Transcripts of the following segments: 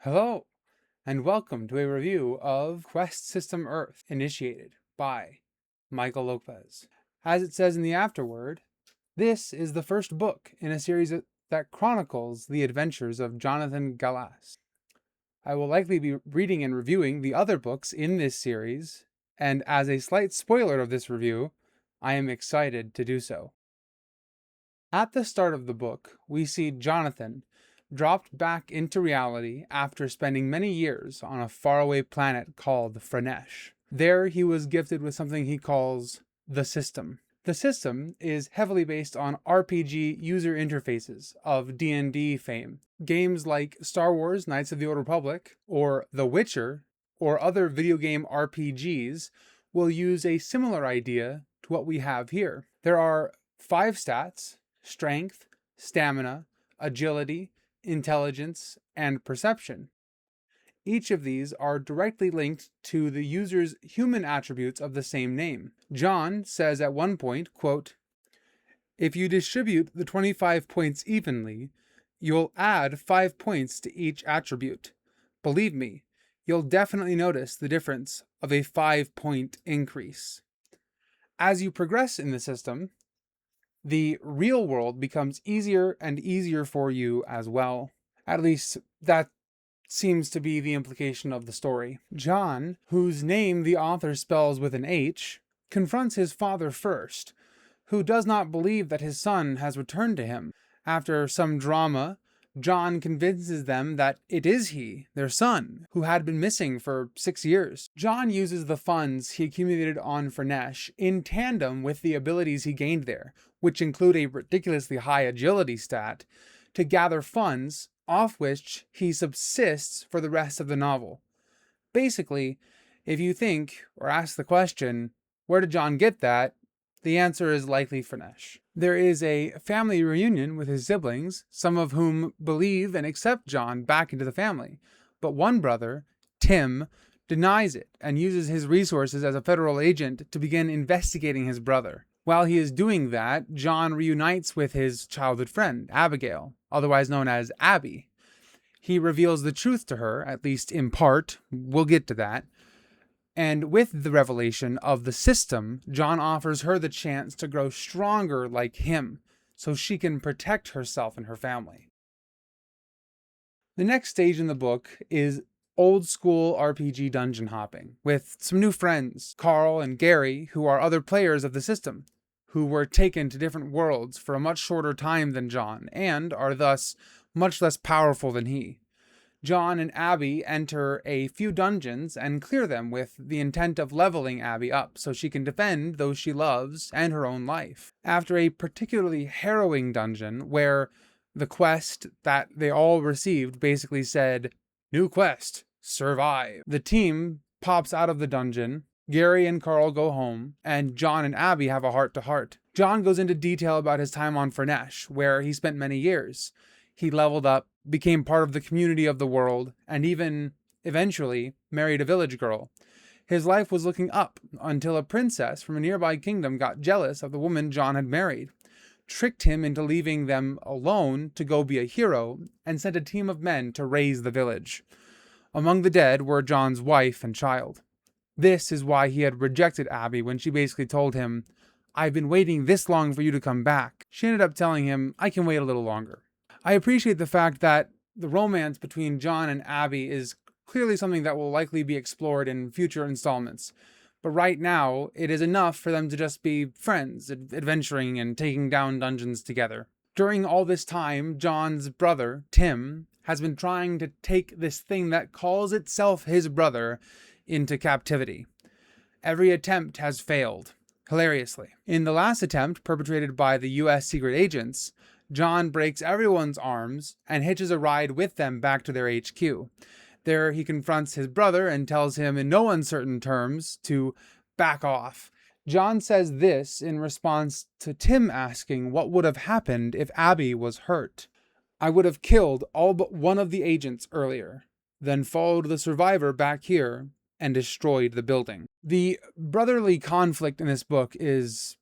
Hello, and welcome to a review of Quest System Earth, initiated by Michael Lopez. As it says in the afterword, this is the first book in a series that chronicles the adventures of Jonathan Galas. I will likely be reading and reviewing the other books in this series, and as a slight spoiler of this review, I am excited to do so. At the start of the book, we see Jonathan dropped back into reality after spending many years on a faraway planet called Franesh. There he was gifted with something he calls the System. The System is heavily based on RPG user interfaces of D&D fame. Games like Star Wars Knights of the Old Republic or The Witcher or other video game RPGs will use a similar idea to what we have here. There are 5 stats: strength, stamina, agility, intelligence, and perception. Each of these are directly linked to the user's human attributes of the same name. John says at one point, quote, "If you distribute the 25 points evenly, you'll add 5 points to each attribute. Believe me, you'll definitely notice the difference of a 5-point increase." As you progress in the system, the real world becomes easier and easier for you as well. At least that seems to be the implication of the story. John, whose name the author spells with an H, confronts his father first, who does not believe that his son has returned to him. After some drama, John convinces them that it is he, their son, who had been missing for 6 years. John uses the funds he accumulated on Franesh in tandem with the abilities he gained there, which include a ridiculously high agility stat, to gather funds off which he subsists for the rest of the novel. Basically, if you think or ask the question, where did John get that? The answer is likely Franesh. There is a family reunion with his siblings, some of whom believe and accept John back into the family. But one brother, Tim, denies it and uses his resources as a federal agent to begin investigating his brother. While he is doing that, John reunites with his childhood friend, Abigail, otherwise known as Abby. He reveals the truth to her, at least in part. We'll get to that. And with the revelation of the System, John offers her the chance to grow stronger like him, so she can protect herself and her family. The next stage in the book is old school RPG dungeon hopping, with some new friends, Carl and Gary, who are other players of the System, who were taken to different worlds for a much shorter time than John, and are thus much less powerful than he. John and Abby enter a few dungeons and clear them with the intent of leveling Abby up so she can defend those she loves and her own life. After a particularly harrowing dungeon where the quest that they all received basically said, "New quest, survive," the team pops out of the dungeon. Gary and Carl go home, and John and Abby have a heart-to-heart. John goes into detail about his time on Franesh, where he spent many years. He leveled up, became part of the community of the world, and even, eventually, married a village girl. His life was looking up until a princess from a nearby kingdom got jealous of the woman John had married, tricked him into leaving them alone to go be a hero, and sent a team of men to raise the village. Among the dead were John's wife and child. This is why he had rejected Abby when she basically told him, "I've been waiting this long for you to come back." She ended up telling him, "I can wait a little longer." I appreciate the fact that the romance between John and Abby is clearly something that will likely be explored in future installments. But right now, it is enough for them to just be friends, adventuring and taking down dungeons together. During all this time, John's brother, Tim, has been trying to take this thing that calls itself his brother into captivity. Every attempt has failed, hilariously. In the last attempt, perpetrated by the US secret agents, John breaks everyone's arms and hitches a ride with them back to their HQ. There he confronts his brother and tells him in no uncertain terms to back off. John says this in response to Tim asking what would have happened if Abby was hurt. "I would have killed all but one of the agents earlier, then followed the survivor back here and destroyed the building." The brotherly conflict in this book is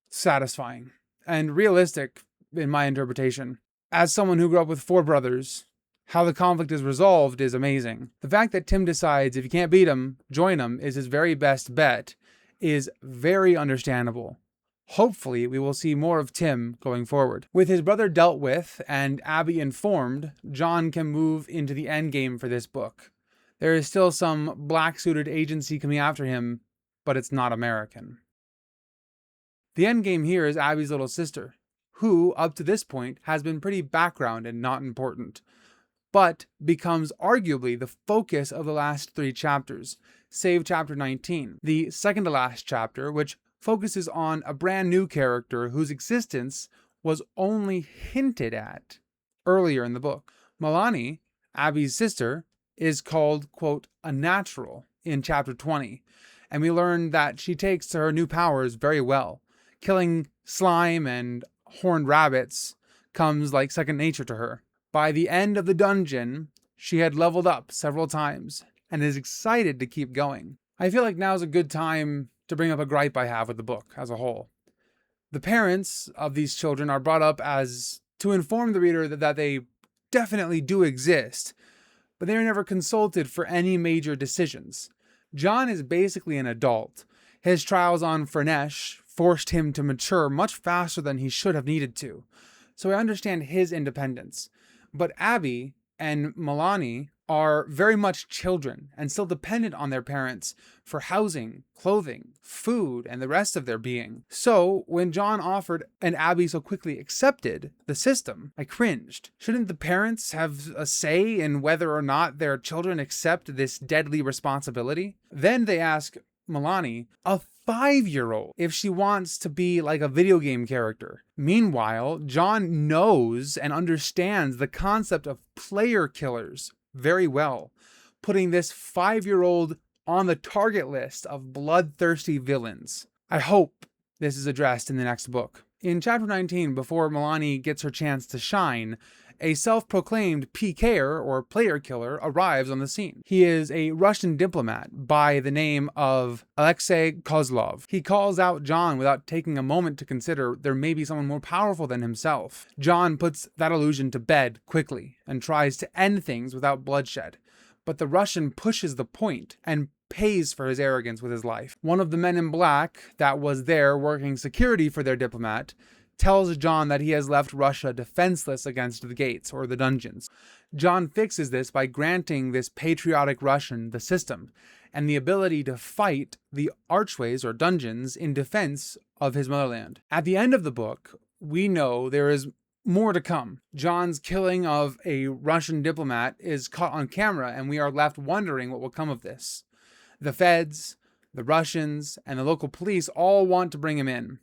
satisfying and realistic in my interpretation. As someone who grew up with 4 brothers, How the conflict is resolved is amazing. The fact that Tim decides if you can't beat him, join him is his very best bet is very understandable. Hopefully, we will see more of Tim going forward. With his brother dealt with and Abby informed, John can move into the endgame for this book. There is still some black-suited agency coming after him, but it's not American. The endgame here is Abby's little sister, who, up to this point, has been pretty background and not important, but becomes arguably the focus of the last 3 chapters, save chapter 19, the second to last chapter, which focuses on a brand new character whose existence was only hinted at earlier in the book. Milani, Abby's sister, is called, quote, a natural in chapter 20, and we learn that she takes to her new powers very well. Killing slime and horned rabbits comes like second nature to her. By the end of the dungeon, she had leveled up several times and is excited to keep going. I feel like now's a good time to bring up a gripe I have with the book as a whole. The parents of these children are brought up as to inform the reader that they definitely do exist, but they are never consulted for any major decisions. John is basically an adult. His trials on Fernesh forced him to mature much faster than he should have needed to, so I understand his independence. But Abby and Milani are very much children and still dependent on their parents for housing, clothing, food, and the rest of their being. So, when John offered and Abby so quickly accepted the system, I cringed. Shouldn't the parents have a say in whether or not their children accept this deadly responsibility? Then they ask Milani, a 5-year-old, if she wants to be like a video game character. Meanwhile, John knows and understands the concept of player killers very well, putting this 5-year-old on the target list of bloodthirsty villains. I hope this is addressed in the next book. In chapter 19, before Milani gets her chance to shine, a self-proclaimed PKer, or player killer, arrives on the scene. He is a Russian diplomat by the name of Alexei Kozlov. He calls out John without taking a moment to consider there may be someone more powerful than himself. John puts that illusion to bed quickly and tries to end things without bloodshed, but the Russian pushes the point and pays for his arrogance with his life. One of the men in black that was there working security for their diplomat tells John that he has left Russia defenseless against the gates, or the dungeons. John fixes this by granting this patriotic Russian the system and the ability to fight the archways, or dungeons, in defense of his motherland. At the end of the book, we know there is more to come. John's killing of a Russian diplomat is caught on camera, and we are left wondering what will come of this. The feds, the Russians, and the local police all want to bring him in,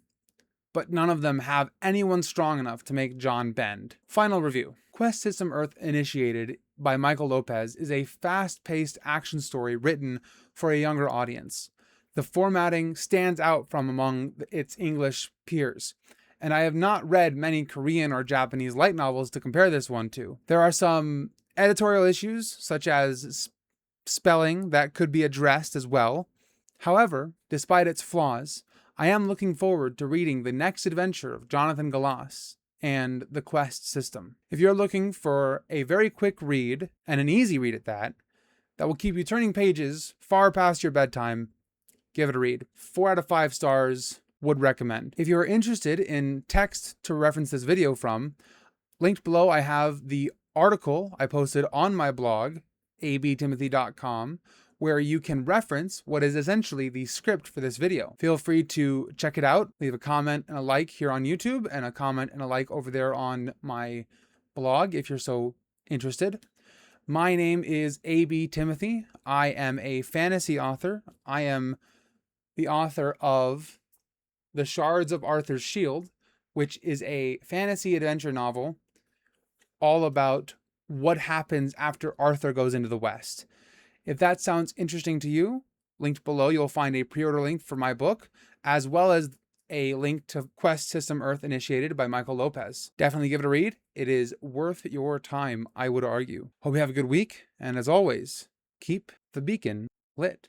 but none of them have anyone strong enough to make John bend. Final review. Quest System Earth Initiated by Michael Lopez is a fast-paced action story written for a younger audience. The formatting stands out from among its English peers, and I have not read many Korean or Japanese light novels to compare this one to. There are some editorial issues, such as spelling, that could be addressed as well. However, despite its flaws, I am looking forward to reading the next adventure of Jonathan Galas and the Quest system. If you're looking for a very quick read, and an easy read at that will keep you turning pages far past your bedtime, give it a read. 4 out of 5 stars, would recommend. If you're interested in text to reference this video from, linked below I have the article I posted on my blog, abtimothy.com, where you can reference what is essentially the script for this video. Feel free to check it out, leave a comment and a like here on YouTube, and a comment and a like over there on my blog if you're so interested. My name is A.B. Timothy. I am a fantasy author. I am the author of The Shards of Arthur's Shield, which is a fantasy adventure novel all about what happens after Arthur goes into the West. If that sounds interesting to you, linked below you'll find a pre-order link for my book, as well as a link to Quest System Earth Initiated by Michael Lopez. Definitely give it a read. It is worth your time, I would argue. Hope you have a good week, and as always, keep the beacon lit.